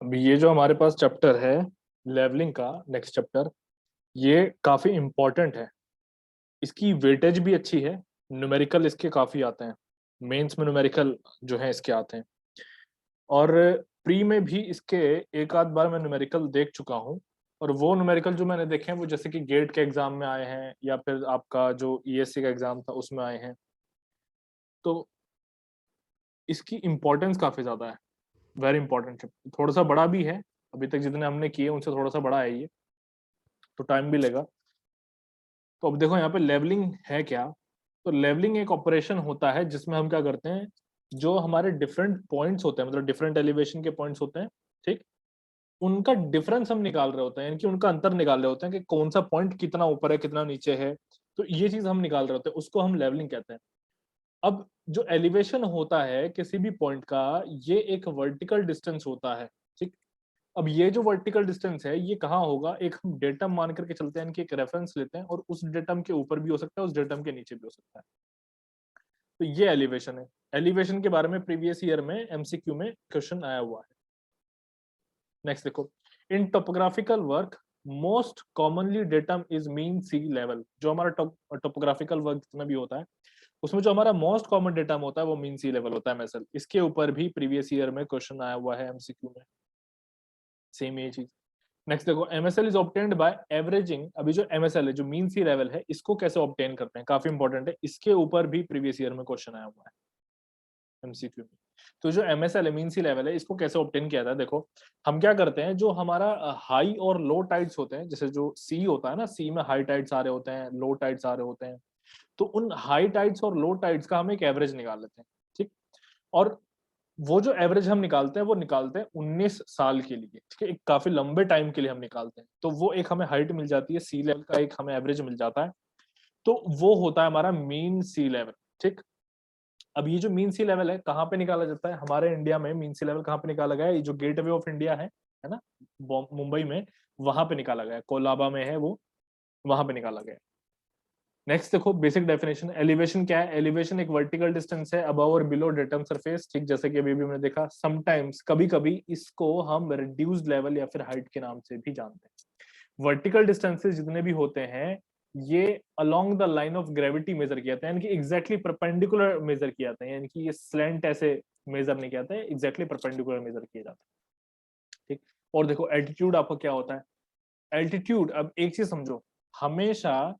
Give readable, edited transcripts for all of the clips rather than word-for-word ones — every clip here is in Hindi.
अभी ये जो हमारे पास चैप्टर है लेवलिंग का नेक्स्ट चैप्टर, ये काफी इम्पोर्टेंट है। इसकी वेटेज भी अच्छी है। न्यूमेरिकल इसके काफी आते हैं। मेंस में न्यूमेरिकल जो है इसके आते हैं। और प्री में भी इसके एक आध बार मैं न्यूमेरिकल देख चुका हूँ। और वो न्यूमेरिकल जो मैंने देखे हैं वो जैसे कि गेट के एग्जाम में आए हैं या फिर आपका जो ईएससी का एग्जाम था उसमें आए हैं। तो इसकी इम्पोर्टेंस काफी ज्यादा है। वेरी इंपॉर्टेंट चैप्टर, थोड़ा सा बड़ा भी है। अभी तक जितने हमने किए उनसे थोड़ा सा बड़ा है ये, तो टाइम भी लेगा। तो अब देखो यहाँ पे लेवलिंग है क्या। तो लेवलिंग एक ऑपरेशन होता है जिसमें हम क्या करते हैं, जो हमारे डिफरेंट पॉइंट्स होते हैं, मतलब डिफरेंट एलिवेशन के पॉइंट्स होते हैं, ठीक, उनका डिफरेंस हम निकाल रहे होते हैं, यानी कि उनका अंतर निकाल रहे होते हैं कि कौन सा पॉइंट कितना ऊपर है कितना नीचे है। तो ये चीज हम निकाल रहे होते हैं, उसको हम लेवलिंग कहते हैं। अब जो एलिवेशन होता है किसी भी पॉइंट का, ये एक वर्टिकल डिस्टेंस होता है, ठीक। अब ये जो वर्टिकल डिस्टेंस है ये कहाँ होगा, एक हम डेटम मान करके चलते हैं कि एक रेफरेंस लेते हैं, और उस डेटम के ऊपर भी हो सकता है, उस डेटम के नीचे भी हो सकता है। तो ये एलिवेशन है। एलिवेशन के बारे में प्रीवियस ईयर में एमसीक्यू में क्वेश्चन आया हुआ है। नेक्स्ट देखो, in topographical work most commonly datum is mean sea level. जो हमारा टोपोग्राफिकल वर्क जितना भी होता है उसमें जो हमारा मोस्ट कॉमन डेटम होता है वो मीन सी लेवल होता है, एमएसएल। इसके ऊपर भी प्रीवियस ईयर में क्वेश्चन आया हुआ है एमसीक्यू में, सेम ये चीज। नेक्स्ट देखो, MSL is obtained by averaging. अभी जो एमएसएल है, जो मीन सी लेवल है, इसको कैसे ऑब्टेन करते हैं, काफी इंपॉर्टेंट है। इसके ऊपर भी प्रीवियस ईयर में क्वेश्चन आया हुआ है एमसीक्यू में। तो जो एमएसएल है, मीन सी लेवल है, इसको कैसे ऑब्टेन किया था, देखो हम क्या करते हैं, जो हमारा हाई और लो टाइड्स होते हैं, जैसे जो सी होता है ना, सी में हाई टाइड्स आ रहे होते हैं, लो टाइड्स आ रहे होते हैं। तो उन हाई टाइड्स और लो टाइड्स का हम एक एवरेज निकाल लेते हैं, ठीक। और वो जो एवरेज हम निकालते हैं वो निकालते हैं 19 साल के लिए, ठीक है, एक काफी लंबे टाइम के लिए हम निकालते हैं। तो वो एक हमें हाइट मिल जाती है, सी लेवल का एक हमें एवरेज मिल जाता है। तो वो होता है हमारा मीन सी लेवल, ठीक। अब ये जो मीन सी लेवल है कहाँ पे निकाला जाता है, हमारे इंडिया में मीन सी लेवल कहाँ पे निकाला गया है, ये जो गेट वे ऑफ इंडिया है ना, मुंबई में, वहां पे निकाला गया है, कोलाबा में है वो, वहां पे निकाला गया है। नेक्स्ट देखो, बेसिक डेफिनेशन। एलिवेशन क्या है, एलिवेशन एक वर्टिकल डिस्टेंस है अबव और बिलो डेटम सरफेस, ठीक, जैसे कि अभी भी हमने देखा। समटाइम्स, कभी कभी इसको हम रिड्यूस्ड लेवल या फिर हाइट के नाम से भी जानते हैं। वर्टिकल डिस्टेंसेस जितने भी होते हैं ये along the line of gravity measure किया जाता है, यानी कि एग्जैक्टली परपेंडिकुलर मेजर किया जाता है, यानी कि ये स्लैंट ऐसे मेजर नहीं किया जाता है, एग्जैक्टली परपेंडिकुलर मेजर किया जाता है, ठीक। और देखो एल्टीट्यूड आपका क्या होता है, एल्टीट्यूड, अब एक चीज समझो, हमेशा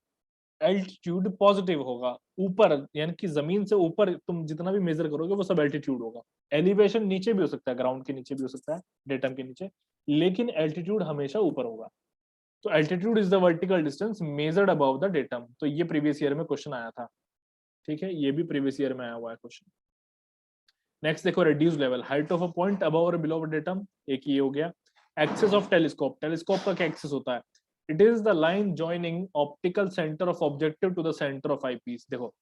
एल्टीट्यूड पॉजिटिव होगा। ऊपर यानी कि जमीन से ऊपर तुम जितना भी मेजर करोगे वो सब एल्टीट्यूड होगा। एलिवेशन नीचे भी हो सकता है, ग्राउंड के नीचे भी हो सकता है, डेटम के नीचे, लेकिन एल्टीट्यूड हमेशा ऊपर होगा। तो altitude is the vertical distance measured above the datum. तो ये प्रीवियस ईयर में क्वेश्चन आया था, ठीक है, ये भी प्रीवियस ईयर में आया हुआ है क्वेश्चन। नेक्स्ट देखो, reduce level, height of a point above और बिलो डेटम, एक ये हो गया। एक्सेस ऑफ टेलीस्कोप, टेलीस्कोप का क्या एक्सेस होता है, it is the line joining optical centre of objective to the centre of eyepiece. देखो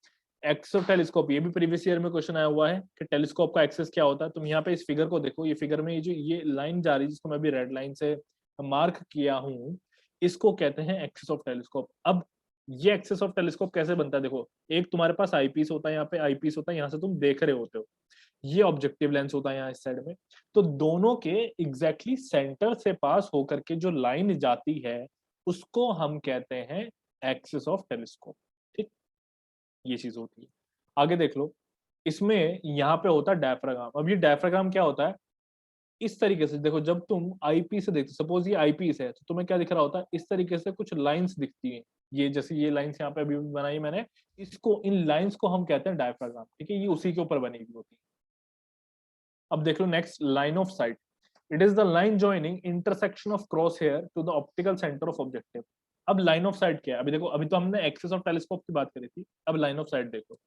एक्सेस ऑफ टेलीस्कोप, ये भी प्रीवियस ईयर में क्वेश्चन आया हुआ है कि टेलीस्कोप का एक्सेस क्या होता है। तुम यहाँ पे इस फिगर को देखो, ये फिगर में ये जो ये लाइन जा रही है जिसको मैं अभी रेड लाइन से मार्क किया हूँ, इसको कहते हैं एक्सेस ऑफ टेलीस्कोप। अब ये एक्सेस ऑफ टेलीस्कोप कैसे बनता है, देखो एक तुम्हारे पास आईपीस होता है, यहाँ पे आईपीस होता है, यहाँ से तुम देख रहे होते हो, ये ऑब्जेक्टिव लेंस होता है यहाँ इस साइड में। तो दोनों के एग्जैक्टली सेंटर से पास होकर के जो लाइन जाती है उसको हम कहते हैं एक्सिस ऑफ टेलीस्कोप, ठीक, ये चीज होती है। आगे देख लो, इसमें यहाँ पे होता है डायफ्राग्राम। अब ये डायफ्राग्राम क्या होता है, इस तरीके से देखो, जब तुम आईपीस से देखते, सपोज ये आईपीस है, तो तुम्हें क्या दिख रहा होता है, इस तरीके से कुछ लाइंस दिखती हैं। ये जैसे ये लाइंस यहाँ पे अभी बनाई मैंने, इसको, इन लाइंस को हम कहते हैं डायफ्राग्राम, ठीक है, ये उसी के ऊपर बनी हुई होती है। अब देख लो next, line of sight, it is the line joining intersection of cross hair to the optical centre of objective. अब लाइन ऑफ साइट क्या है, अभी देखो, अभी तो हमने एक्सिस ऑफ टेलीस्कोप की बात करी थी, अब लाइन ऑफ साइट देखो।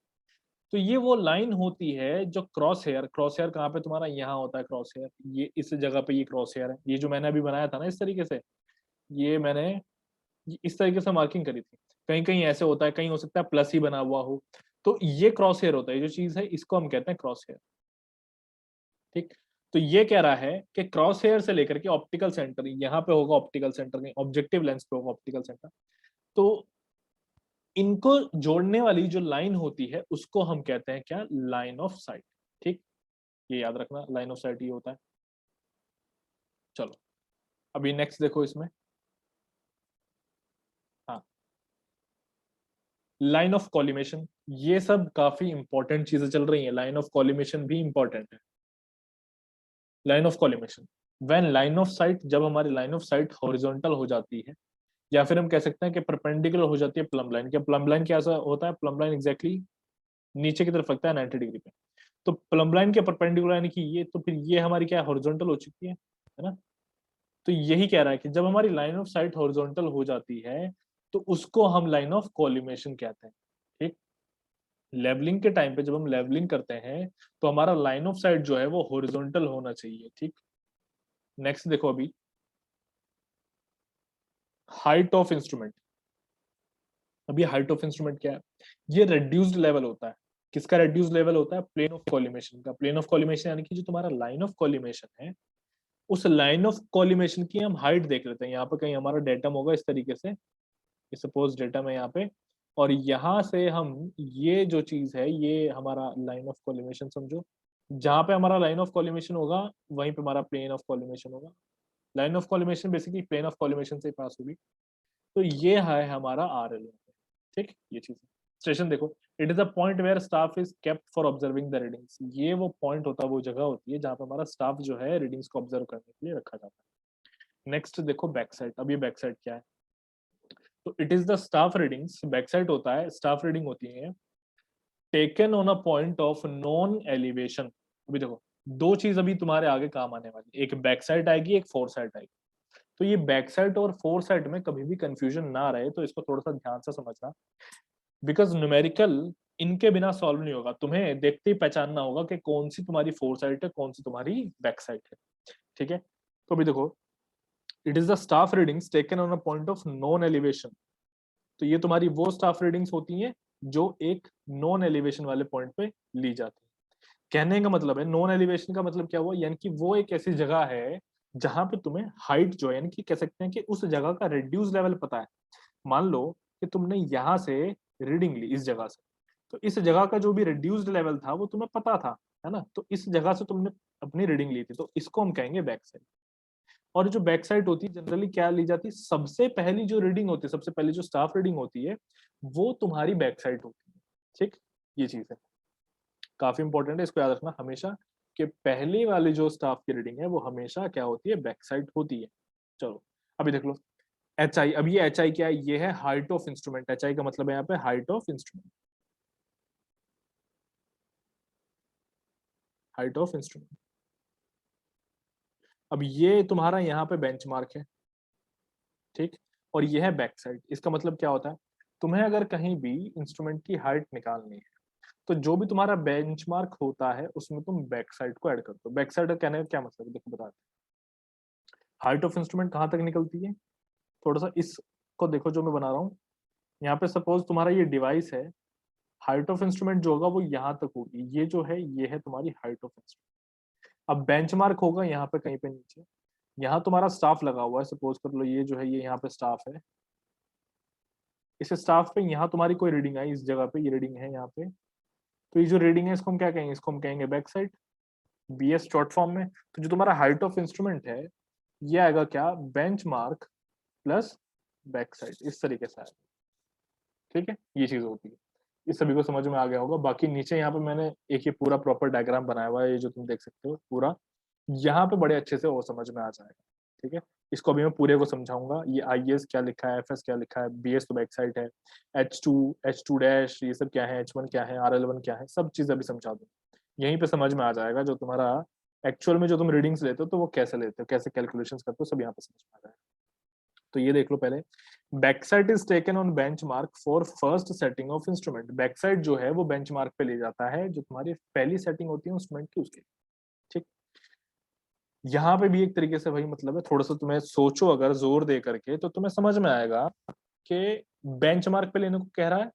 तो ये वो लाइन होती है जो क्रॉस हेयर, क्रॉस हेयर कहाँ पे तुम्हारा, यहाँ होता है क्रॉस हेयर, ये इस जगह पे ये क्रॉस हेयर है, ये जो मैंने अभी बनाया था ना इस तरीके से, ये मैंने इस तरीके से मार्किंग करी थी। कहीं कहीं ऐसे होता है, कहीं हो सकता है प्लस ही बना हुआ हो। तो ये क्रॉस हेयर होता है, ये जो चीज है इसको हम कहते हैं क्रॉस हेयर, ठीक। तो ये कह रहा है कि क्रॉस हेयर से लेकर के ऑप्टिकल सेंटर, यहाँ पे होगा ऑप्टिकल सेंटर, नहीं ऑब्जेक्टिव लेंस पे होगा ऑप्टिकल सेंटर। तो इनको जोड़ने वाली जो लाइन होती है उसको हम कहते हैं क्या, लाइन ऑफ साइट, ठीक, ये याद रखना, लाइन ऑफ साइट ये होता है। चलो अभी नेक्स्ट देखो इसमें। हाँ, लाइन ऑफ कॉलिमेशन, ये सब काफी इंपॉर्टेंट चीजें चल रही हैं। लाइन ऑफ कॉलिमेशन भी इंपॉर्टेंट है। Line of collimation, when line of site, जब हमारी लाइन ऑफ साइट हॉरिजॉन्टल हो जाती है, या फिर हम कह सकते हैं कि परपेंडिकुलर हो जाती है प्लम लाइन के। प्लम लाइन क्या होता है? प्लम लाइन एग्जैक्टली नीचे की तरफ लगता है 90 डिग्री पे। तो प्लम लाइन के परपेंडिकुलर यानी कि ये, तो फिर ये हमारी क्या हॉरिजॉन्टल हो चुकी है ना। तो यही कह रहा है कि जब हमारी लाइन ऑफ साइट हॉरिजॉन्टल हो जाती है तो उसको हम लाइन ऑफ कॉलिमेशन कहते हैं। ठीक, लेवलिंग के टाइम पे जब हम लेवलिंग करते हैं तो हमारा लाइन ऑफ साइट जो है वो हॉरिजॉन्टल होना चाहिए। ठीक, नेक्स्ट देखो अभी, हाइट ऑफ इंस्ट्रूमेंट। अभी हाइट ऑफ इंस्ट्रूमेंट क्या है? ये रेड्यूस्ड लेवल होता है। किसका रेड्यूस्ड लेवल होता है? प्लेन ऑफ कॉलिमेशन का। प्लेन ऑफ कॉलिमेशन यानी कि जो तुम्हारा लाइन ऑफ कॉलिमेशन है, उस लाइन ऑफ कॉलिमेशन की हम हाइट देख लेते हैं। यहाँ पे कहीं हमारा डेटम होगा इस तरीके से, सपोज डेटम है यहाँ पे, और यहाँ से हम, ये जो चीज है ये हमारा लाइन ऑफ कॉलिमेशन समझो। जहां पे हमारा लाइन ऑफ कॉलिमेशन होगा वहीं पे हमारा प्लेन ऑफ कॉलिमेशन होगा। Line of collimation basically plane of collimation से पास होगी। तो ये है हमारा आर एल। ठीक, ये चीज है। स्टेशन देखो, it is a point where staff is kept for observing the readings. ये वो पॉइंट होता है, वो जगह होती है जहां पे हमारा स्टाफ जो है रीडिंग्स को ऑब्जर्व करने के लिए रखा जाता है। नेक्स्ट देखो बैक साइड। अब ये बैक साइड क्या है? तो it is the staff readings. Back side होता है, स्टाफ रीडिंग होती है taken on a point of non elevation. अभी देखो, दो चीज अभी तुम्हारे आगे काम आने वाली, एक बैक साइड आएगी, एक फोर साइड आएगी। तो ये बैक साइड और फोर साइड में कभी भी कंफ्यूजन ना रहे, तो इसको थोड़ा सा ध्यान से समझना। बिकॉज न्यूमेरिकल इनके बिना सॉल्व नहीं होगा। तुम्हें देखते ही पहचानना होगा कि कौन सी तुम्हारी फोर साइड है, कौन सी तुम्हारी बैक साइड है। ठीक है, तो अभी देखो, it is the staff readings taken on a point of non elevation. तो ये तुम्हारी वो स्टाफ रीडिंग्स होती हैं जो एक नॉन एलिवेशन वाले पॉइंट पे ली जाती है। कहने का मतलब है, नॉन एलिवेशन का मतलब क्या हुआ, यानी कि वो एक ऐसी जगह है जहां पे तुम्हें हाइट जो है, यानी कि कह सकते हैं कि उस जगह का रिड्यूस लेवल पता है। मान लो कि तुमने यहां से रीडिंग ली इस जगह से, तो इस जगह का जो भी रिड्यूस्ड लेवल था वो तुम्हें पता था, है ना। तो इस जगह से तुमने अपनी रीडिंग ली थी, तो इसको हम कहेंगे बैक साइड। और जो बैक साइड होती है जनरली क्या ली जाती है, सबसे पहली जो रीडिंग होती है, सबसे पहली जो स्टाफ रीडिंग होती है वो तुम्हारी बैक साइड होती है। ठीक, ये चीज है, काफी इंपॉर्टेंट है, इसको याद रखना हमेशा कि पहली वाली जो स्टाफ की रीडिंग है वो हमेशा क्या होती है, बैक साइड होती है। चलो अभी देख लो एच आई। अब ये एच आई क्या है? ये है height of instrument. H I का मतलब है यहाँ पे height of instrument. Height of instrument. अब ये तुम्हारा यहाँ पे बेंचमार्क है। ठीक, और ये है बैक साइड। इसका मतलब क्या होता है, तुम्हें अगर कहीं भी इंस्ट्रूमेंट की हाइट निकालनी है तो जो भी तुम्हारा बेंचमार्क होता है उसमें तुम बैक साइड को ऐड कर दो। बैक साइड कहने का क्या मतलब है, देखो बताते हैं। हाइट ऑफ इंस्ट्रूमेंट कहाँ तक निकलती है, थोड़ा सा इसको देखो जो मैं बना रहा हूँ। यहाँ पे सपोज तुम्हारा ये डिवाइस है, हाइट ऑफ इंस्ट्रूमेंट जो होगा वो यहाँ तक होगी। ये जो है ये है तुम्हारी हाइट ऑफ इंस्ट्रूमेंट। अब बेंचमार्क होगा यहाँ पे कहीं पे नीचे। यहाँ तुम्हारा स्टाफ लगा हुआ है, सपोज कर लो ये जो है ये यहाँ पे स्टाफ है। इस स्टाफ पे यहाँ तुम्हारी कोई रीडिंग आई, इस जगह पे ये रीडिंग है यहाँ पे। तो ये जो रीडिंग है इसको हम क्या कहेंगे, इसको हम कहेंगे back side, B S short form में। तो जो तुम्हारा हाइट ऑफ इंस्ट्रूमेंट है ये आएगा क्या, bench mark plus back side, इस तरीके से आएगा। ठीक है, ये चीज होती है। इस सभी को समझ में आ गया होगा। बाकी नीचे यहाँ पे मैंने एक ये पूरा प्रॉपर डायग्राम बनाया हुआ है, ये जो तुम देख सकते हो पूरा, यहाँ पे बड़े अच्छे से वो समझ में आ जाएगा। ठीक है, इसको अभी मैं पूरे को समझाऊंगा। ये आई एस क्या लिखा है, एफ एस क्या लिखा है, बी एस तो बैक साइड है, एच टू डैश ये सब क्या है, एच वन क्या है, आर एल वन क्या है, सब चीज अभी समझा दूँ। यहीं पे समझ में आ जाएगा जो तुम्हारा एक्चुअल में जो तुम रीडिंग्स लेते हो तो वो कैसे लेते हो, कैसे कैलकुलेशंस करते हो, सब यहाँ पे समझ में आ जाएगा। तो ये देख लो पहले, backside is taken on benchmark for first setting of instrument. Backside जो है वो बेंचमार्क पे ले जाता है जो तुम्हारी पहली सेटिंग होती है इंस्ट्रूमेंट की, उसके। ठीक, यहाँ पे भी एक तरीके से वही मतलब है, थोड़ा सा तुम्हें सोचो अगर जोर दे करके तो तुम्हें समझ में आएगा कि बेंचमार्क पे लेने को कह रहा है,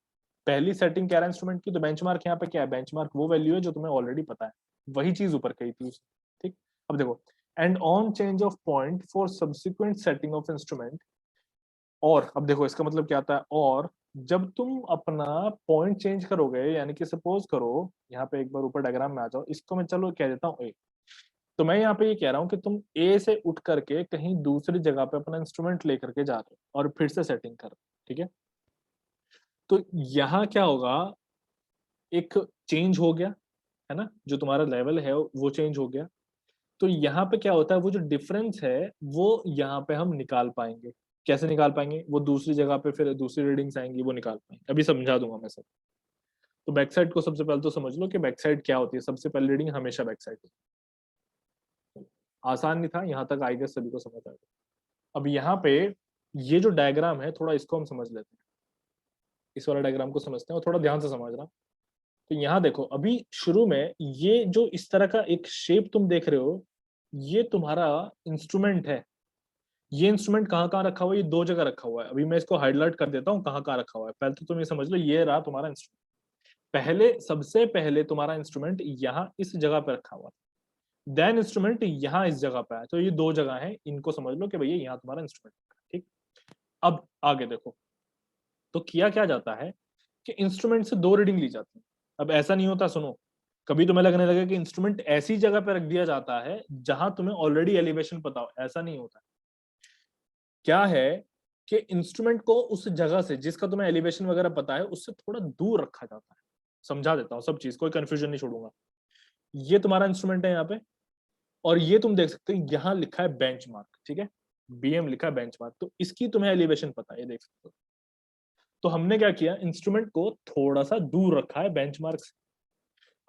पहली सेटिंग कह रहा है इंस्ट्रूमेंट की, तो बेंचमार्क यहाँ पे क्या है, बेंचमार्क वो वैल्यू है जो तुम्हें ऑलरेडी पता है, वही चीज ऊपर कही थी उसने। ठीक, अब देखो, and on change of point for subsequent setting of instrument. और अब देखो इसका मतलब क्या आता है, और जब तुम अपना पॉइंट चेंज करोगे, यानी कि सपोज करो यहाँ पे एक बार ऊपर डायग्राम में आ जाओ, इसको मैं चलो कह देता हूँ ए। तो मैं यहाँ पे ये कह रहा हूँ कि तुम ए से उठ करके कहीं दूसरी जगह पे अपना इंस्ट्रूमेंट लेकर के जा रहे हो और फिर से सेटिंग कर रहे हो, ठीक है। तो यहाँ क्या होगा, एक चेंज हो गया, है ना, जो तुम्हारा लेवल है वो चेंज हो गया। तो यहाँ पे क्या होता है, वो जो डिफरेंस है वो यहाँ पे हम निकाल पाएंगे। कैसे निकाल पाएंगे, वो दूसरी जगह पे फिर दूसरी रीडिंग्स आएंगी, वो निकाल पाएंगे, अभी समझा दूंगा मैं सब। तो बैक साइड को सबसे पहले तो समझ लो कि बैक साइड क्या होती है। सबसे पहली रीडिंग हमेशा बैक साइड होती है। आसान नहीं था, यहाँ तक आई गेस सभी को समझ आ गया। अब यहाँ पे ये जो डायग्राम है, थोड़ा इसको हम समझ लेते हैं। इस वाला डायग्राम को समझते हैं और थोड़ा ध्यान से समझना। तो यहाँ देखो, अभी शुरू में ये जो इस तरह का एक शेप तुम देख रहे हो, ये तुम्हारा इंस्ट्रूमेंट है। ये इंस्ट्रूमेंट कहाँ कहाँ रखा हुआ है, ये दो जगह रखा हुआ है। अभी मैं इसको हाईलाइट कर देता हूँ कहाँ कहाँ रखा हुआ है। पहले तो तुम ये समझ लो, ये रहा तुम्हारा इंस्ट्रूमेंट। पहले सबसे पहले तुम्हारा इंस्ट्रूमेंट यहाँ इस जगह पे रखा हुआ है, देन इंस्ट्रूमेंट यहाँ इस जगह पे है। तो ये दो जगह है, इनको समझ लो कि भैया यहाँ तुम्हारा इंस्ट्रूमेंट है, ठीक। अब आगे देखो, तो किया क्या जाता है कि इंस्ट्रूमेंट से दो रीडिंग ली जाती है। अब ऐसा नहीं होता, सुनो, कभी तुम्हें लगने लगे कि इंस्ट्रूमेंट ऐसी जगह पे रख दिया जाता है जहां तुम्हें ऑलरेडी एलिवेशन पता हो, ऐसा नहीं होता। क्या है कि इंस्ट्रूमेंट को उस जगह से जिसका तुम्हें एलिवेशन वगैरह पता है उससे थोड़ा दूर रखा जाता है। समझा देता हूँ सब चीज, कोई कंफ्यूजन नहीं छोड़ूंगा। ये तुम्हारा इंस्ट्रूमेंट है यहाँ पे, और ये तुम देख सकते हो यहाँ लिखा है बेंचमार्क, ठीक है, बीएम लिखा है बेंचमार्क। तो इसकी तुम्हें एलिवेशन पता है, ये देख सकते हो। तो हमने क्या किया, इंस्ट्रूमेंट को थोड़ा सा दूर रखा है बेंचमार्क से।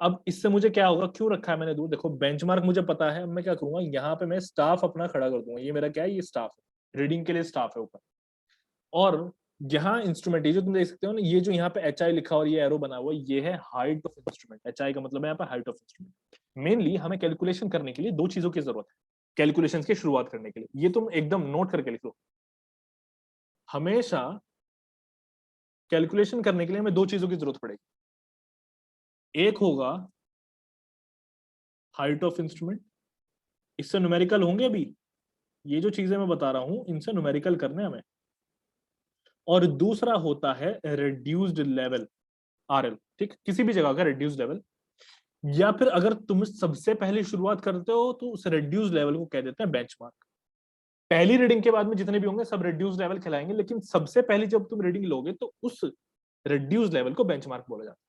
अब इससे मुझे क्या होगा, क्यों रखा है मैंने दूर, देखो बेंचमार्क मुझे पता है। अब मैं क्या करूंगा, यहाँ पे मैं स्टाफ अपना खड़ा कर दूंगा। ये मेरा क्या है, ये स्टाफ है, रीडिंग के लिए स्टाफ है ऊपर। और यहाँ इंस्ट्रूमेंट, ये जो तुम देख सकते हो ना, ये जो यहाँ पे एच आई लिखा और ये एरो बना हुआ, ये है height of instrument. H I का मतलब है यहाँ पे हाइट ऑफ इंस्ट्रूमेंट। मेनली हमें कैलकुलेशन करने के लिए दो चीजों की जरूरत है, कैलकुलेशन की शुरुआत करने के लिए। ये तुम एकदम नोट करके लिख लो, हमेशा कैलकुलेशन करने के लिए हमें दो चीजों की जरूरत पड़ेगी। एक होगा हाइट ऑफ इंस्ट्रूमेंट, इससे न्यूमेरिकल होंगे अभी। ये जो चीजें मैं बता रहा हूं इनसे न्यूमेरिकल करने हमें। और दूसरा होता है रिड्यूस्ड लेवल, आरएल, ठीक, किसी भी जगह का रिड्यूस्ड लेवल। या फिर अगर तुम सबसे पहले शुरुआत करते हो तो उस रिड्यूस लेवल को कह देते हैं बेंचमार्क। पहली रीडिंग के बाद में जितने भी होंगे सब रिड्यूस लेवल खिलाएंगे, लेकिन सबसे पहले जब तुम रीडिंग लोगे तो उस रिड्यूस लेवल को बेंचमार्क बोला जाता है।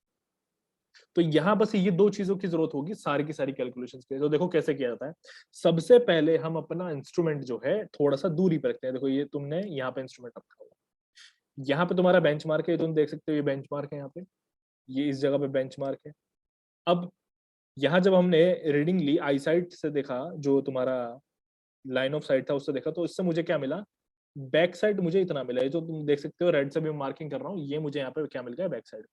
तो यहां बस ये दो चीजों की जरूरत होगी सारी की सारी कैलकुलेशंस के लिए। तो देखो कैसे किया जाता है। सबसे पहले हम अपना इंस्ट्रूमेंट जो है थोड़ा सा दूरी पर रखते हैं। देखो ये तुमने यहाँ पे इंस्ट्रूमेंट रखा हुआ, यहाँ पे तुम्हारा बेंचमार्क है, तुम देख सकते हो ये बेंचमार्क है यहाँ पे, ये इस जगह पे बेंचमार्क है। अब यहाँ जब हमने रीडिंग ली आई साइड से देखा, जो तुम्हारा लाइन ऑफ साइट था उससे देखा, तो इससे मुझे क्या मिला, बैक साइड मुझे इतना मिला है, जो तुम देख सकते हो रेड से भी मार्किंग कर रहा हूँ, ये मुझे यहाँ पे क्या मिल गया, बैक साइड।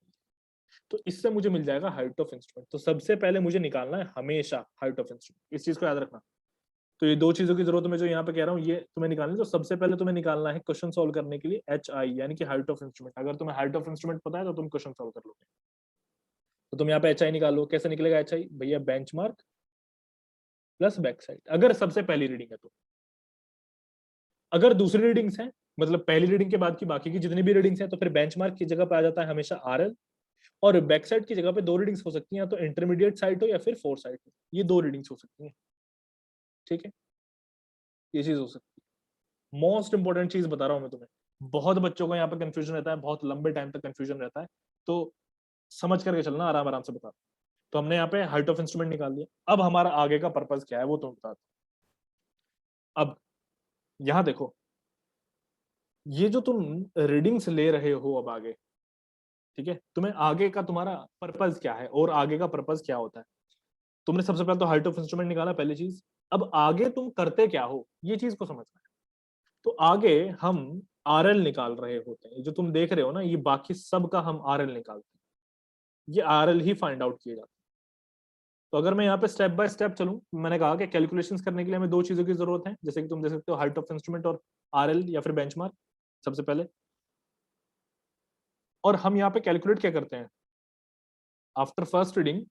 तो इससे मुझे मिल जाएगा हाइट ऑफ इंस्ट्रूमेंट। तो सबसे पहले मुझे निकालना है हमेशा हाइट ऑफ इंस्ट्रूमेंट, इस चीज को याद रखना। तो ये दो चीजों की जरूरत है, मैं जो यहाँ पे कह रहा हूँ ये तुम्हें निकालनी है। तो सबसे पहले तुम्हें निकालना है क्वेश्चन सॉल्व करने के लिए एच आई, यानी कि हाइट ऑफ इंस्ट्रूमेंट। अगर तुम्हें हाइट ऑफ इंस्ट्रूमेंट पता है तो तुम क्वेश्चन सॉल्व कर लोगे। तो तुम यहाँ पे एच आई निकालो, कैसे निकलेगा एच आई, भैया बेंचमार्क प्लस बैक साइड, अगर सबसे पहली रीडिंग है तो। अगर दूसरी रीडिंग्स है, मतलब पहली रीडिंग के बाद की बाकी की जितनी भी रीडिंग्स हैं, तो फिर बेंचमार्क की जगह पे आ जाता है हमेशा आरएल। और बैक साइड की जगह पे दो रीडिंग्स हो सकती हैं, या तो इंटरमीडिएट साइट हो या फिर फोर साइट हो, ये दो रीडिंग्स हो सकती हैं, ठीक है। ये चीज हो सकती है। मोस्ट इंपॉर्टेंट चीज बता रहा हूं मैं तुम्हें, बहुत बच्चों को यहाँ पे कंफ्यूजन रहता है, बहुत लंबे टाइम तक कंफ्यूजन रहता है। तो समझ करके चलना, आराम आराम से बता। तो हमने यहाँ पे हाइट ऑफ इंस्ट्रूमेंट निकाल दिया। अब हमारा आगे का पर्पज क्या है वो तुम बता दो। अब यहाँ देखो, ये जो तुम रीडिंग्स ले रहे हो अब आगे, ठीक है, तुम्हें आगे का तुम्हारा पर्पज क्या है और आगे का पर्पज क्या होता है। तुमने सबसे पहले तो हाइट ऑफ इंस्ट्रूमेंट निकाला, पहली चीज। अब आगे तुम करते क्या हो, ये चीज को समझना है। तो आगे हम आरएल निकाल रहे होते हैं। जो तुम देख रहे हो ना, ये बाकी सब का हम आरएल निकालते हैं, ये आरएल ही फाइंड आउट किए जाते हैं। तो अगर मैं यहाँ पे स्टेप बाय स्टेप चलूं, मैंने कहा कि कैलकुलेशंस करने के लिए हमें दो चीजों की जरूरत है, जैसे कि तुम देख सकते हो हाइट ऑफ इंस्ट्रूमेंट और आरएल या फिर बेंचमार्क सबसे पहले। और हम यहाँ पे कैलकुलेट क्या करते हैं, after first reading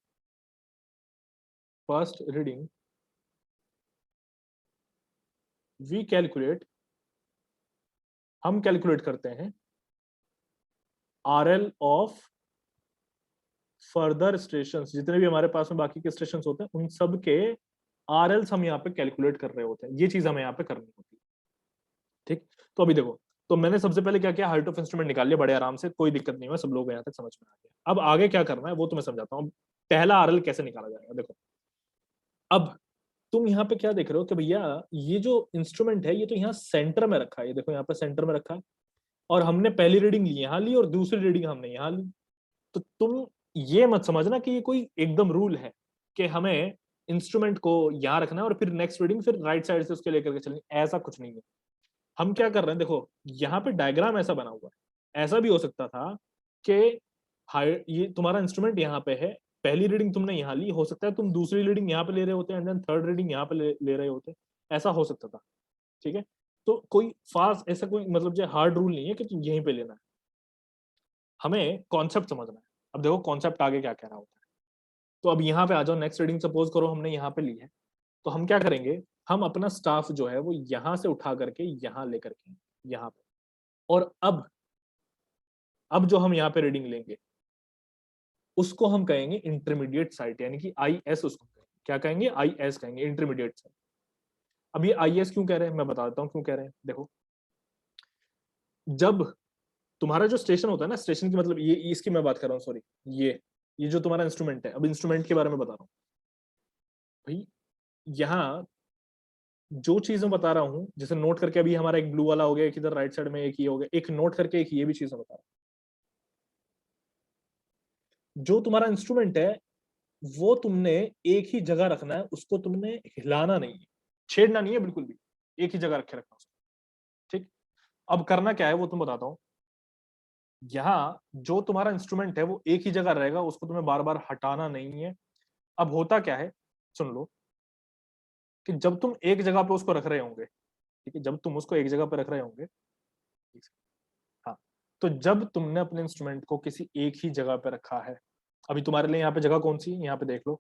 we calculate, हम कैलकुलेट करते हैं आरएल ऑफ फर्दर स्टेशन। जितने भी हमारे पास में बाकी के स्टेशन होते हैं उन सब के RLs हम यहाँ पे कैलकुलेट कर रहे होते हैं, ये चीज हमें यहाँ पे करनी होती है। ठीक, तो अभी देखो, तो मैंने सबसे पहले क्या किया, हाइट ऑफ इंस्ट्रूमेंट निकाल लिया बड़े आराम से, कोई दिक्कत नहीं हुआ, सब लोग यहाँ तक समझ में आ गया। अब आगे क्या करना है वो तुम्हें समझाता हूँ। पहला आरएल कैसे निकाला जाएगा, देखो। अब तुम यहाँ पे क्या देख रहे हो कि भैया ये जो इंस्ट्रूमेंट है ये तो यहाँ सेंटर में रखा है, ये देखो यहाँ पे सेंटर में रखा है, और हमने पहली रीडिंग ली यहाँ ली और दूसरी रीडिंग हमने यहाँ ली। तो तुम ये मत समझना कि ये कोई एकदम रूल है कि हमें इंस्ट्रूमेंट को यहाँ रखना है और फिर नेक्स्ट रीडिंग फिर राइट साइड से उसके लेकर के चलनी, ऐसा कुछ नहीं है। हम क्या कर रहे हैं, देखो यहाँ पे डायग्राम ऐसा बना हुआ है, ऐसा भी हो सकता था कि ये तुम्हारा इंस्ट्रूमेंट यहाँ पे है, पहली रीडिंग तुमने यहाँ ली, हो सकता है तुम दूसरी रीडिंग यहाँ पे ले रहे होते एंड देन थर्ड रीडिंग यहाँ पे ले रहे होते, ऐसा हो सकता था। ठीक है, तो कोई फास्ट ऐसा कोई मतलब जो हार्ड रूल नहीं है कि तुम यहीं पे लेना है, हमें कॉन्सेप्ट समझना है। अब देखो कॉन्सेप्ट आगे क्या कह रहा होता है। तो अब यहाँ पे आ जाओ, नेक्स्ट रीडिंग सपोज करो हमने यहाँ पे ली है, तो हम क्या करेंगे, हम अपना स्टाफ जो है वो यहाँ से उठा करके यहाँ लेकर के यहाँ पे, और अब जो हम यहाँ पे रीडिंग लेंगे उसको हम कहेंगे इंटरमीडिएट साइट, यानी कि IS उसको कहेंगे। क्या कहेंगे, IS कहेंगे, इंटरमीडिएट साइट। अब ये IS क्यों कह रहे हैं मैं बता देता हूँ क्यों कह रहे हैं। देखो जब तुम्हारा जो स्टेशन होता है ना, स्टेशन की मतलब ये इसकी मैं बात कर रहा हूँ, सॉरी, ये जो तुम्हारा इंस्ट्रूमेंट है, अब इंस्ट्रूमेंट के बारे में बता रहा हूँ भाई। यहाँ जो चीज मैं बता रहा हूँ, जैसे नोट करके, अभी हमारा एक ब्लू वाला हो गया, एक इधर राइट साइड में एक ये हो गया, एक नोट करके एक ये भी चीज मैं बता रहा हूँ। जो तुम्हारा इंस्ट्रूमेंट है वो तुमने एक ही जगह रखना है, उसको तुमने हिलाना नहीं है, छेड़ना नहीं है बिल्कुल भी, एक ही जगह रखे रखना उसको। ठीक, अब करना क्या है वो तुम बताता हूँ। यहाँ जो तुम्हारा इंस्ट्रूमेंट है वो एक ही जगह रहेगा, उसको तुम्हें बार बार हटाना नहीं है। अब होता क्या है, सुन लो, कि जब तुम एक जगह पे उसको रख रहे होंगे, ठीक है, जब तुम उसको एक जगह पे रख रहे होंगे, हाँ, तो जब तुमने अपने इंस्ट्रूमेंट को किसी एक ही जगह पे रखा है, अभी तुम्हारे लिए यहाँ पे जगह कौन सी है, यहाँ पे देख लो,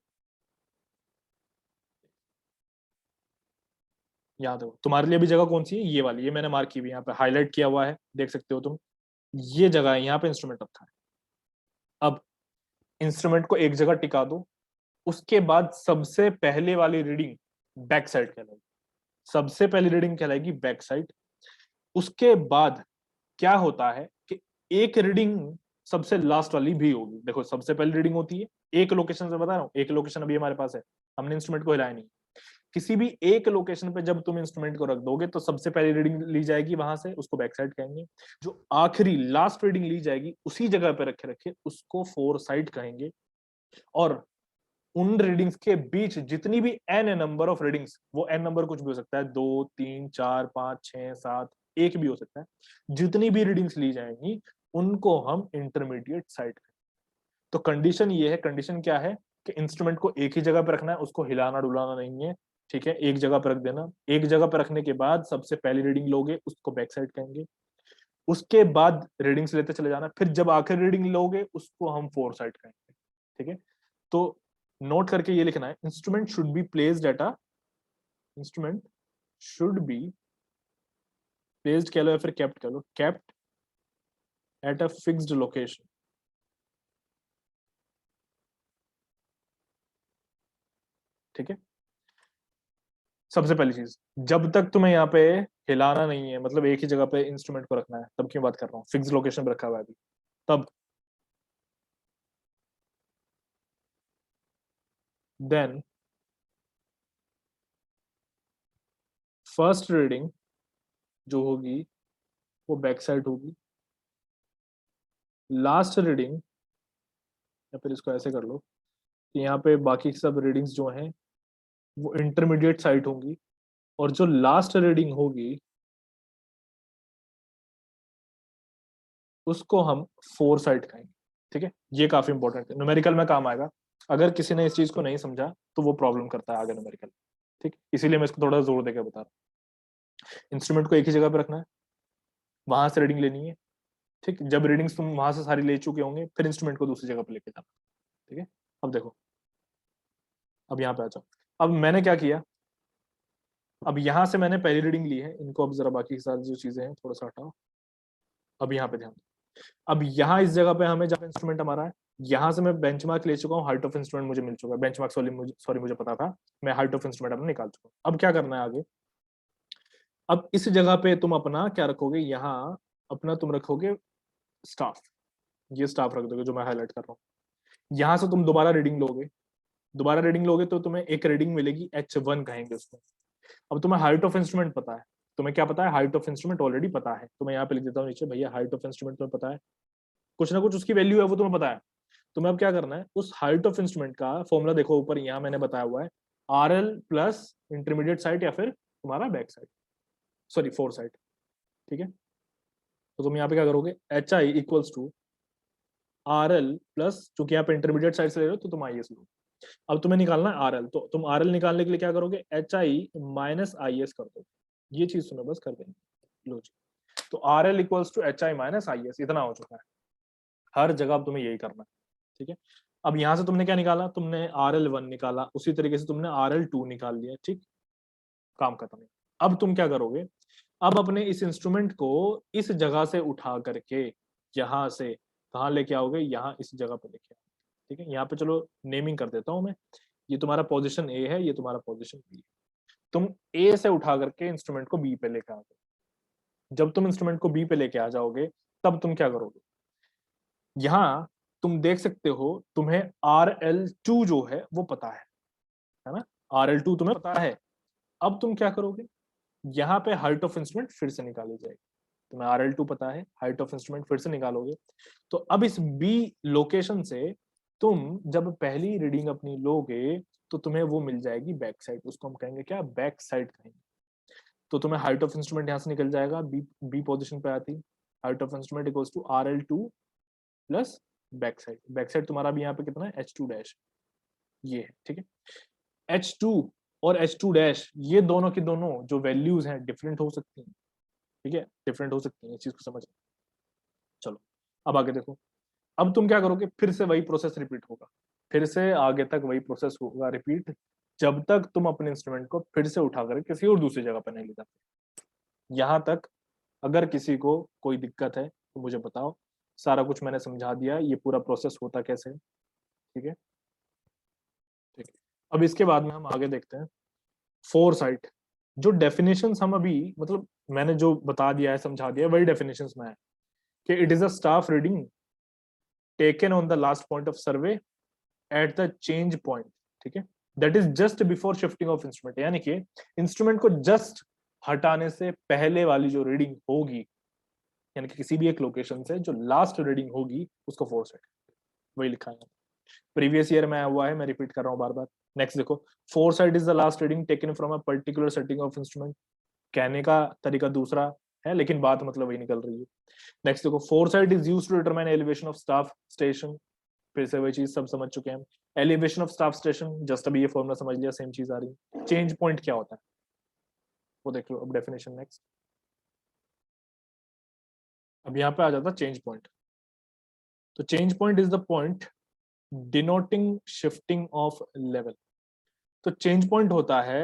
यहाँ देखो तुम्हारे लिए भी जगह कौन सी है, ये वाली, ये मैंने मार्क की हुई, यहाँ पे हाईलाइट किया हुआ है, देख सकते हो तुम, ये जगह है, यहाँ पे इंस्ट्रूमेंट रखा है। अब इंस्ट्रूमेंट को एक जगह टिका दो, उसके बाद सबसे पहले वाली रीडिंग बैक साइड कहलाएगी, सबसे पहली रीडिंग कहलाएगी बैक साइड। उसके बाद क्या होता है कि एक रीडिंग सबसे लास्ट वाली भी होगी। देखो सबसे पहली रीडिंग होती है एक लोकेशन से, बता रहा हूँ एक लोकेशन अभी हमारे पास है, हमने इंस्ट्रूमेंट को हिलाया नहीं, किसी भी एक लोकेशन पे जब तुम इंस्ट्रूमेंट को रख दोगे तो सबसे पहली रीडिंग ली जाएगी वहां से, उसको बैक साइड कहेंगे। जो आखिरी लास्ट रीडिंग ली जाएगी उसी जगह पे रखे रखे उसको फोर साइड कहेंगे। और उन रीडिंग्स के बीच जितनी भी एन नंबर ऑफ रीडिंग्स, वो एन नंबर कुछ भी हो सकता है, 2 3 4 5 6 7, एक भी हो सकता है, जितनी भी रीडिंग्स ली जाएंगी उनको हम इंटरमीडिएट साइड कहेंगे। तो कंडीशन ये है, कंडीशन क्या है कि इंस्ट्रूमेंट को एक ही जगह पर रखना है, उसको हिलाना डुलाना नहीं है। ठीक है, एक जगह पर रख देना, एक जगह पर रखने के बाद सबसे पहली रीडिंग लोगे उसको बैक साइड कहेंगे, उसके बाद रीडिंग्स लेते चले जाना, फिर जब आखिरी रीडिंग लोगे उसको हम फोर साइड कहेंगे। ठीक है, तो नोट करके ये लिखना है, instrument should be placed at a, instrument should be placed कह लो या फिर केप्ट कह लो, kept at a fixed location. ठीक है, सबसे पहली चीज, जब तक तुम्हें यहाँ पे हिलाना नहीं है, मतलब एक ही जगह पे इंस्ट्रूमेंट को रखना है, तब क्यों बात कर रहा हूँ, फिक्स लोकेशन पे रखा हुआ है अभी, तब देन फर्स्ट रीडिंग जो होगी वो बैक साइड होगी, लास्ट रीडिंग, या फिर इसको ऐसे कर लो कि यहाँ पे बाकी सब रीडिंग्स जो हैं वो इंटरमीडिएट साइड होंगी, और जो लास्ट रीडिंग होगी उसको हम फोर साइड कहेंगे। ठीक है, ये काफी इंपॉर्टेंट है, न्यूमेरिकल में काम आएगा। अगर किसी ने इस चीज को नहीं समझा तो वो प्रॉब्लम करता है आगे न्यूमेरिकल। ठीक, इसीलिए मैं इसको थोड़ा जोर देकर बता रहा हूँ। इंस्ट्रूमेंट को एक ही जगह पे रखना है, वहां से रीडिंग लेनी है। ठीक, जब रीडिंग्स तुम वहां से सारी ले चुके होंगे फिर इंस्ट्रूमेंट को दूसरी जगह पे लेके जाना। ठीक है, अब देखो, अब यहाँ पे आ जाओ। अब मैंने क्या किया, अब यहाँ से मैंने पहली रीडिंग ली है, इनको अब जरा बाकी की सारी जो चीजें हैं थोड़ा सा हटाओ। अब यहाँ पे ध्यान दो, अब यहाँ इस जगह पे हमें जब इंस्ट्रूमेंट हमारा है यहाँ से मैं बेंचमार्क ले चुका हूँ, हाइट ऑफ इंस्ट्रूमेंट मुझे मिल चुका है, बेंचमार्क सॉरी मुझे पता था, मैं हाइट ऑफ इंस्ट्रूमेंट अपना निकाल चुका हूँ। अब क्या करना है आगे, अब इस जगह पे तुम अपना क्या रखोगे, यहाँ अपना तुम रखोगे स्टाफ, ये स्टाफ रख दोगे जो मैं हाईलाइट कर रहा हूँ। यहाँ से तुम दोबारा रीडिंग लोगे, दोबारा रीडिंग लोगे तो तुम्हें एक रीडिंग मिलेगी H1 कहेंगे उसको। अब तुम्हें हाइट ऑफ इंस्ट्रूमेंट पता है, तुम्हें क्या पता है, हाइट ऑफ इंस्ट्रूमेंट ऑलरेडी पता है, तो मैं यहाँ पे लिख देता हूँ नीचे, भैया हाइट ऑफ इंस्ट्रूमेंट तुम्हें पता है, कुछ ना कुछ उसकी वैल्यू है वो तुम्हें पता है। तुम्हें अब क्या करना है, उस हाइट ऑफ इंस्ट्रूमेंट का फॉर्मूला देखो ऊपर, यहाँ मैंने बताया हुआ है RL प्लस इंटरमीडिएट साइड या फिर तुम्हारा back side, sorry fore side, ठीक है। तो तुम यहाँ पे क्या करोगे, HI equals to RL plus, चूंकि यहाँ पे इंटरमीडिएट साइड से ले रहे हो तो तुम IS लो। अब तुम्हें निकालना है RL, तो तुम RL निकालने के लिए क्या करोगे, HI माइनस IS कर दो, ये चीज तुम्हें बस कर देंगे, लो जी। तो RL equals to HI minus IS, इतना हो चुका है, हर जगह अब तुम्हें यही करना है, ठीक है। अब यहां से तुमने क्या निकाला, तुमने RL1 निकाला, उसी तरीके से तुमने RL2 निकाल लिया, ठीक, काम खत्म है। अब तुम क्या करोगे, अब अपने इस इंस्ट्रूमेंट को इस जगह से उठा करके यहां से कहाँ लेके आओगे, यहाँ इस जगह पे लेके आओगे, ठीक है। यहाँ पे चलो नेमिंग कर देता हूं मैं, ये तुम्हारा पोजीशन A है, ये तुम्हारा पोजीशन B है। तुम A से उठा करके इंस्ट्रूमेंट को B पे लेके आओगे, जब तुम इंस्ट्रूमेंट को B पे लेके आ जाओगे तब तुम क्या करोगे, यहाँ तुम देख सकते हो तुम्हें RL2 जो है वो पता है ना, RL2 तुम्हें पता है। अब तुम क्या करोगे, यहाँ पे हाइट ऑफ इंस्ट्रूमेंट फिर से निकाली जाएगी, तुम्हें RL2 पता है, हाइट ऑफ इंस्ट्रूमेंट फिर से निकालोगे। तो अब इस B लोकेशन से तुम जब पहली रीडिंग अपनी लोगे तो तुम्हें वो मिल जाएगी बैक साइड, उसको हम कहेंगे क्या, बैक साइड कहेंगे। तो तुम्हें हाइट ऑफ इंस्ट्रूमेंट यहाँ से निकल जाएगा, बी पोजिशन पे आती, height of instrument equals to RL2 plus back side, back side तुम्हारा भी यहाँ पे कितना है, H2 डैश, ये है, ठीक है। H2 और H2 डैश ये दोनों की दोनों जो वैल्यूज हैं डिफरेंट हो सकती हैं, ठीक है, डिफरेंट हो सकती है, इस चीज को समझ। चलो अब आगे देखो, अब तुम क्या करोगे, फिर से वही प्रोसेस रिपीट होगा, फिर से आगे तक वही प्रोसेस होगा रिपीट, जब तक तुम अपने इंस्ट्रूमेंट को फिर से उठा कर किसी और दूसरी जगह पर नहीं ले जाते। यहां तक अगर किसी को कोई दिक्कत है तो मुझे बताओ, सारा कुछ मैंने समझा दिया, ये पूरा प्रोसेस होता कैसे है, ठीक है, ठीक है। अब इसके बाद में हम आगे देखते हैं फोर साइट, जो डेफिनेशंस हम अभी मतलब मैंने जो बता दिया है समझा दिया है वही डेफिनेशंस में है कि it is a staff reading taken on the last point of survey at the change point, ठीक है, that is just before shifting of instrument, यानी कि इंस्ट्रूमेंट को जस्ट हटाने से पहले वाली जो रीडिंग होगी, यानी कि किसी भी एक लोकेशन से जो लास्ट रीडिंग होगी उसको फोर साइट, वही लिखा है, प्रीवियस ईयर में आया हुआ है, मैं रिपीट कर रहा हूँ बार बार। नेक्स्ट देखो, fore side is the last reading taken from a particular setting of instrument, कहने का तरीका दूसरा है लेकिन बात मतलब वही निकल रही है। नेक्स्ट देखो, fore side is used to determine elevation of staff station, फिर से वही चीज सब समझ चुके हैं हम। Elevation of staff station just अभी ये फॉर्मूला समझ लिया, सेम चीज आ रही है। चेंज पॉइंट क्या होता है वो देख लो, अब डेफिनेशन नेक्स्ट, अब यहाँ पे आ जाता चेंज पॉइंट। तो change point is the point denoting shifting of level. तो चेंज पॉइंट होता है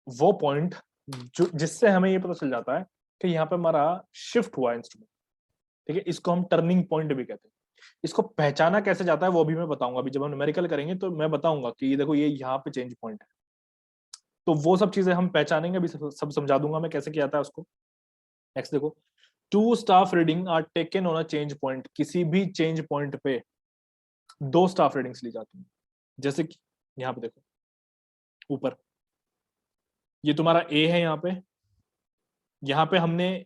वो पॉइंट जो जिससे हमें ये पता चल जाता है कि यहाँ पे हमारा शिफ्ट हुआ इंस्ट्रूमेंट, ठीक है, इसको हम टर्निंग पॉइंट भी कहते हैं। इसको पहचाना कैसे जाता है वो भी मैं बताऊंगा, अभी जब हम न्यूमेरिकल करेंगे तो मैं बताऊंगा कि ये देखो ये यहाँ पे चेंज पॉइंट है, तो वो सब चीजें हम पहचानेंगे, अभी सब समझा दूंगा मैं कैसे किया था उसको। नेक्स्ट देखो, two staff reading are taken on a change point, किसी भी चेंज पॉइंट पे दो स्टाफ रीडिंग्स ली जाती हैं, जैसे कि यहाँ पे देखो ऊपर ये तुम्हारा ए है, यहाँ पे हमने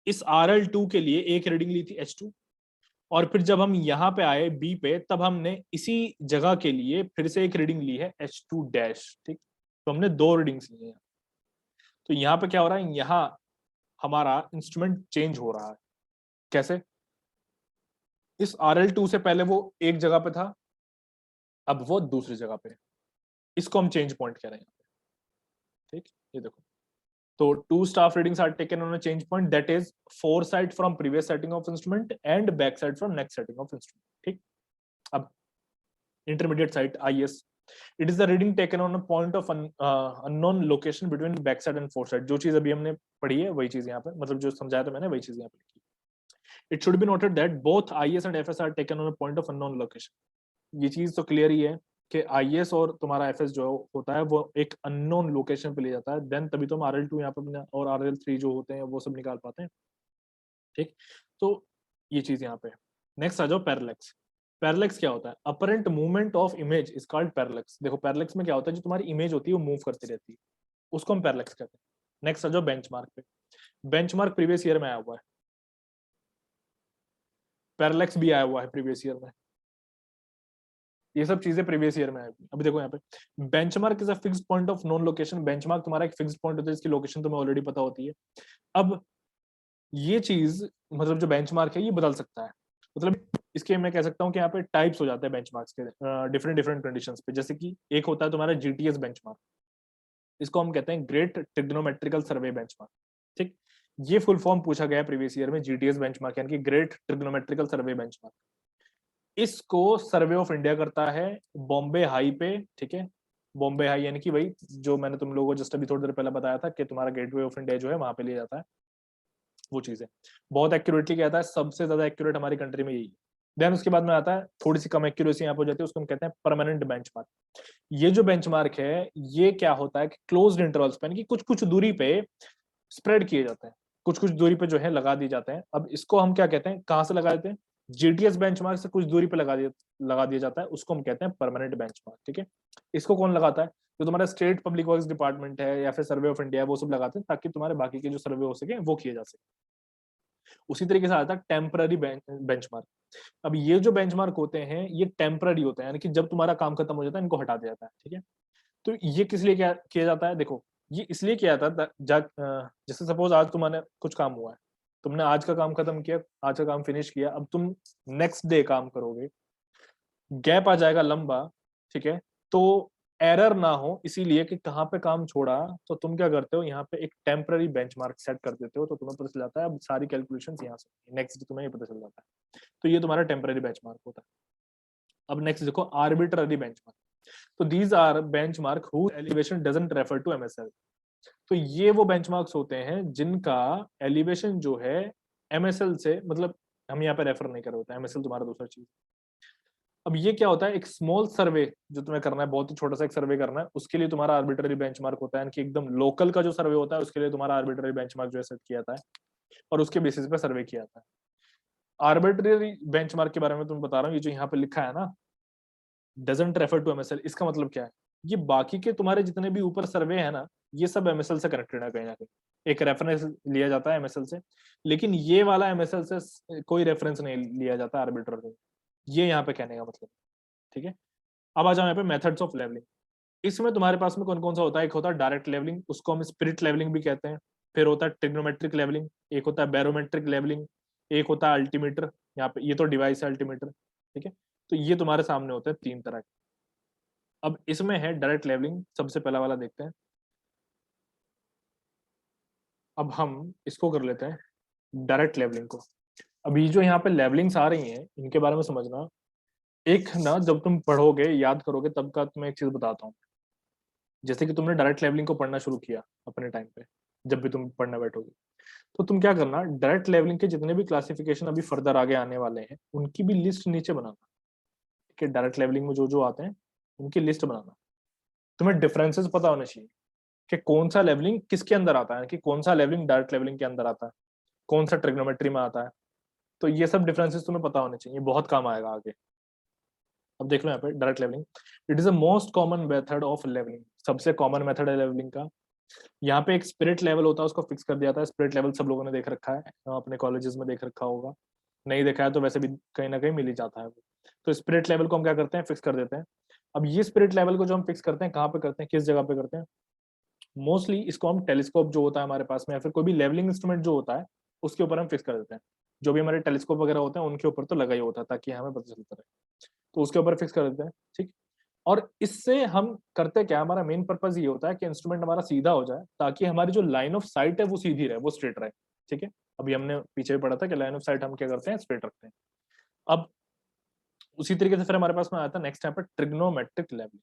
इस RL2 के लिए एक रीडिंग ली थी H2, और फिर जब हम यहाँ पे आए बी पे तब हमने इसी जगह के लिए फिर से एक रीडिंग ली है H2 डैश, ठीक, तो हमने दो रीडिंग्स ली हैं। तो यहाँ पे क्या हो रहा है, यहाँ हमारा इंस्ट्रूमेंट चेंज हो रहा है, कैसे, इस RL2 से पहले वो एक जगह पे था, अब वो दूसरी जगह पे, इसको हम चेंज पॉइंट कह रहे हैं, ठीक, ये देखो। तो two staff readings are taken on a change point that is fore side from previous setting of instrument and back side from next setting of instrument, ठीक। अब intermediate side IS, it is the reading taken on a point of unknown location between back side and fore side, जो चीज अभी हमने पढ़ी है वही चीज यहाँ पे, मतलब जो समझाया था मैंने वही चीज यहाँ पे लिखी। It should be noted that both IS and FS are taken on a point of unknown location. ये चीज तो क्लियर ही है कि आईएस और तुम्हारा एफएस जो होता है वो एक अननोन लोकेशन पे ले जाता है, देन तभी तो हम RL2 यहाँ पे और RL3 जो होते हैं वो सब निकाल पाते हैं। ठीक, तो ये चीज यहाँ पे। नेक्स्ट आ जाओ पैरेलैक्स। पैरेलैक्स क्या होता है? Apparent movement of image is called parallax. देखो पैरेलैक्स में क्या होता है, जो तुम्हारी इमेज होती है वो मूव करती रहती है, उसको हम पैरेलैक्स कहते हैं। नेक्स्ट आ जाओ बेंचमार्क पे। बेंचमार्क प्रीवियस ईयर में आया हुआ है, पैरेलैक्स भी आया हुआ है प्रीवियस ईयर में, ये सब चीजें प्रीवियस ईयर में आई हुई। अभी देखो यहाँ पे benchmark is a fixed point of non location. Benchmark तुम्हारा एक फिक्स्ड पॉइंट होता है जिसकी लोकेशन तुम्हें ऑलरेडी पता होती है। अब ये चीज मतलब जो बेंचमार्क है ये बदल सकता है, मतलब इसके मैं कह सकता हूँ कि यहाँ पे टाइप्स हो जाते हैं बेंचमार्क्स के डिफरेंट डिफरेंट कंडीशंस पे। जैसे कि एक होता है तुम्हारा जीटीएस बेंचमार्क, इसको हम कहते हैं ग्रेट ट्रिग्नोमेट्रिकल सर्वे बेंचमार्क। ठीक, ये फुल फॉर्म पूछा गया है प्रीवियस ईयर में, जीटीएस बेंचमार्क यानी कि ग्रेट ट्रिग्नोमेट्रिकल सर्वे बेंचमार्क। इसको सर्वे ऑफ इंडिया करता है बॉम्बे हाई पे। ठीक है, बॉम्बे हाई यानी कि भाई जो मैंने तुम लोगों को जस्ट अभी थोड़ी देर पहले बताया था कि तुम्हारा गेटवे ऑफ इंडिया जो है वहां पे लिया जाता है, वो चीज है। बहुत एक्यूरेटली कहता है, सबसे ज्यादा एक्यूरेट हमारी कंट्री में यही है। देन उसके बाद में आता है थोड़ी सी कम एक्यूरेसी यहाँ पे हो जाती है, उसको हम कहते हैं परमानेंट बेंचमार्क। ये जो बेंचमार्क है ये क्या होता है कि क्लोज्ड इंटरवल्स पे यानी कि कुछ कुछ दूरी पे स्प्रेड किए जाते हैं, कुछ कुछ दूरी पे जो है लगा दिए जाते हैं। अब इसको हम क्या कहते हैं, कहां से लगा देते हैं? जीटीएस बेंचमार्क से कुछ दूरी पे लगा दिया जाता है, उसको हम कहते हैं परमानेंट बेंचमार्क। ठीक है, इसको कौन लगाता है? जो तुम्हारा स्टेट पब्लिक वर्क्स डिपार्टमेंट है या फिर सर्वे ऑफ इंडिया, वो सब लगाते हैं ताकि तुम्हारे बाकी के जो सर्वे हो सके वो किए जा सके। उसी तरीके से आता है टेम्पररी बेंचमार्क। अब ये जो बेंचमार्क होते हैं ये टेम्पररी होते हैं, यानी कि जब तुम्हारा काम खत्म हो जाता है इनको हटा दिया जाता है। ठीक है, तो ये किस लिए क्या किया जाता है? देखो ये इसलिए किया जाता है जैसे सपोज आज तुम्हारे कुछ काम हुआ है, तुमने आज का काम खत्म किया, आज का काम फिनिश किया, अब तुम नेक्स्ट डे काम करोगे, गैप आ जाएगा लंबा। ठीक है, तो एरर ना हो इसीलिए कि कहाँ पे काम छोड़ा, तो तुम क्या करते हो, यहाँ पे एक टेम्पररी बेंचमार्क सेट कर देते हो, तो तुम्हें पता चल जाता है अब सारी कैलकुलेशंस यहाँ से नेक्स्ट डे तुम्हें ये पता चल जाता है। तो ये तुम्हारा टेम्पररी बेंचमार्क होता है। अब नेक्स्ट देखो आर्बिट्ररी बेंचमार्क। तो these are benchmark who elevation doesn't refer to MSL. तो ये वो बेंचमार्क्स होते हैं जिनका एलिवेशन जो है एमएसएल से, मतलब हम यहाँ पे रेफर नहीं कर रहे होते, एमएसएल तुम्हारा दूसरा चीज। अब ये क्या होता है, एक स्मॉल सर्वे जो तुम्हें करना है, बहुत ही छोटा सा एक सर्वे करना है, उसके लिए तुम्हारा आर्बिट्ररी बेंचमार्क होता है, कि एकदम लोकल का जो सर्वे होता है उसके लिए तुम्हारा आर्बिट्ररी बेंचमार्क जो है सेट किया जाता है और उसके बेसिस पे सर्वे किया जाता है। आर्बिट्ररी बेंचमार्क के बारे में तुम बता रहा हूँ, ये जो यहाँ पे लिखा है ना डजंट रेफर टू एमएसएल, इसका मतलब क्या है? ये बाकी के तुम्हारे जितने भी ऊपर सर्वे है ना, ये सब एमएसएल से कनेक्टेड है कहीं ना कहीं, एक रेफरेंस लिया जाता है एमएसएल से, लेकिन ये वाला एमएसएल से कोई रेफरेंस नहीं लिया जाता आर्बिट्ररी। ये यहाँ पे कहने का मतलब। ठीक है, अब आ जाओ यहाँ पे मेथड्स ऑफ लेवलिंग। इसमें तुम्हारे पास में कौन कौन सा होता है? एक होता है डायरेक्ट लेवलिंग, उसको हम स्पिरिट लेवलिंग भी कहते हैं। फिर होता है ट्रिग्नोमेट्रिक लेवलिंग, एक होता है बैरोमेट्रिक लेवलिंग, एक होता है अल्टीमीटर। यहाँ पे ये तो डिवाइस है अल्टीमीटर। ठीक है, तो ये तुम्हारे सामने होते हैं तीन तरह के। अब इसमें है डायरेक्ट लेवलिंग, सबसे पहला वाला देखते हैं। अब हम इसको कर लेते हैं डायरेक्ट लेवलिंग को। अभी जो यहाँ पे लेवलिंग्स आ रही हैं इनके बारे में समझना। एक ना जब तुम पढ़ोगे याद करोगे तब का तुम्हें एक चीज बताता हूँ। जैसे कि तुमने डायरेक्ट लेवलिंग को पढ़ना शुरू किया अपने टाइम पे, जब भी तुम पढ़ने बैठोगे तो तुम क्या करना, डायरेक्ट लेवलिंग के जितने भी क्लासिफिकेशन अभी फर्दर आगे आने वाले हैं उनकी भी लिस्ट नीचे बनाना। कि डायरेक्ट लेवलिंग में जो जो आते हैं उनकी लिस्ट बनाना। तुम्हें डिफरेंसेस पता होने चाहिए कि कौन सा लेवलिंग किसके अंदर आता है, कि कौन सा लेवलिंग डायरेक्ट लेवलिंग के अंदर आता है, कौन सा ट्रिग्नोमेट्री में आता है। तो ये सब डिफरेंसेस तुम्हें पता होने चाहिए, बहुत काम आएगा आगे। अब देख लो यहाँ पे direct levelling, it is the most common method of levelling. सबसे कॉमन मेथड है लेवलिंग का। यहाँ पे एक स्पिरिट लेवल होता है, उसको फिक्स कर दिया जाता है। स्पिरिट लेवल सब लोगों ने देख रखा है, अपने कॉलेजेस में देख रखा होगा, नहीं देखा है तो वैसे भी कहीं ना कहीं मिल ही जाता है वो। तो स्पिरिट लेवल को हम क्या करते हैं, फिक्स कर देते हैं। अब ये स्पिरिट लेवल को जो हम फिक्स करते हैं कहाँ पे करते हैं, किस जगह पे करते हैं? मोस्टली इसको हम टेलीस्कोप जो होता है हमारे पास में या फिर कोई भी लेवलिंग इंस्ट्रूमेंट जो होता है उसके ऊपर हम फिक्स कर देते हैं। जो भी हमारे टेलीस्कोप वगैरह होते हैं उनके ऊपर तो लगा ही होता है ताकि हमें पता चलता रहे, तो उसके ऊपर फिक्स कर देते हैं। ठीक, और इससे हम करते क्या, हमारा मेन पर्पज ये होता है कि इंस्ट्रूमेंट हमारा सीधा हो जाए ताकि हमारी जो लाइन ऑफ साइट है वो सीधी रहे, वो स्ट्रेट रहे। ठीक है, अभी हमने पीछे भी पढ़ा था कि लाइन ऑफ साइट हम क्या करते हैं, स्ट्रेट रखते हैं। अब उसी तरीके से फिर हमारे पास में आता है नेक्स्ट यहाँ पर ट्रिग्नोमेट्रिक लेवलिंग।